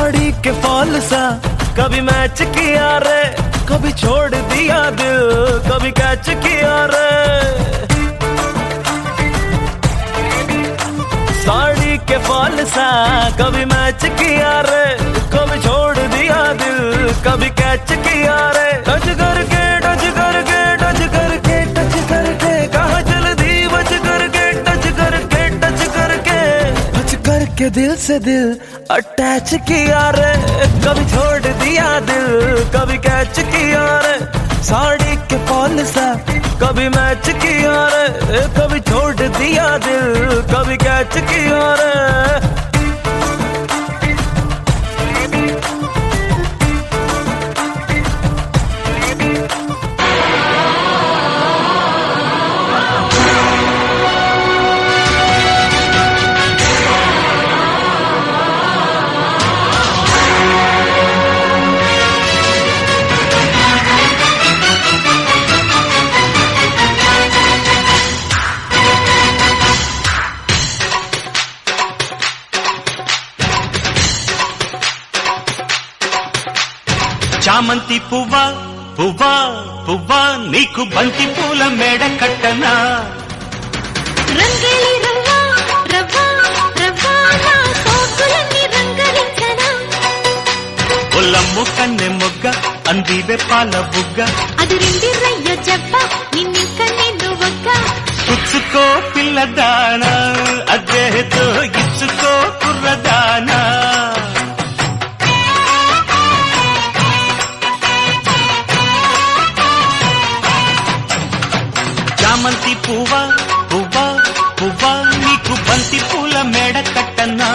साड़ी के फॉल सा कभी मैच किया रे, कभी छोड़ दिया दिल, कभी कैच किया रे। साड़ी के फॉल सा कभी मैच किया रे, कभी छोड़ दिया दिल, कभी कैच किया रे। टच करके टच करके टच करके टच करके कहाँ जल्दी बच करके टच करके टच करके टच करके दिल से दिल अटैच किया रे, कभी छोड़ दिया दिल, कभी कैच किया रे। साड़ी के फॉल सा कभी मैच किया रे, कभी छोड़ दिया दिल, कभी कैच किया रे। చామంతి పువ్వా పువ్వా పువ్వా నీకు బంతి పూల మేడ కట్టనా, రంగేలి రవ్వా రవ్వా రవ్వా నా సోకులన్నీ రంగరించనా, ఒల్లమ్ము కన్నె మొగ్గ అందివే పాల బుగ్గ, అది రెండి రయ్య జబ్బ నిన్నింక నేను ఒక్క. పుచ్చుకో పిల్లదానా అదేతో ఇచ్చుకో కుర్రదానా. చామంతి పువ్వా పువ్వా పువ్వా నీకు బంతి పూల మేడ కట్టన్నా,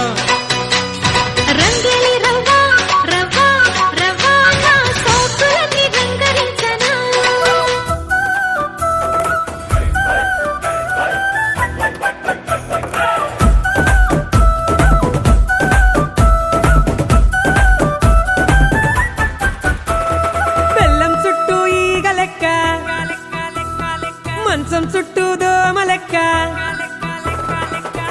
రంగేలి రవ్వా రవ్వా రవ్వా నా సోకులన్నీ రంగరించనా. బెల్లం చుట్టూ ఈగ లెక్క, మంచం చుట్టూ దోమ లెక్క.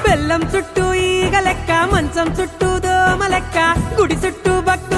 బెల్లం చుట్టూ ఈగ లెక్క, మంచం చుట్టూ దోమ లెక్క, గుడి చుట్టూ భక్తు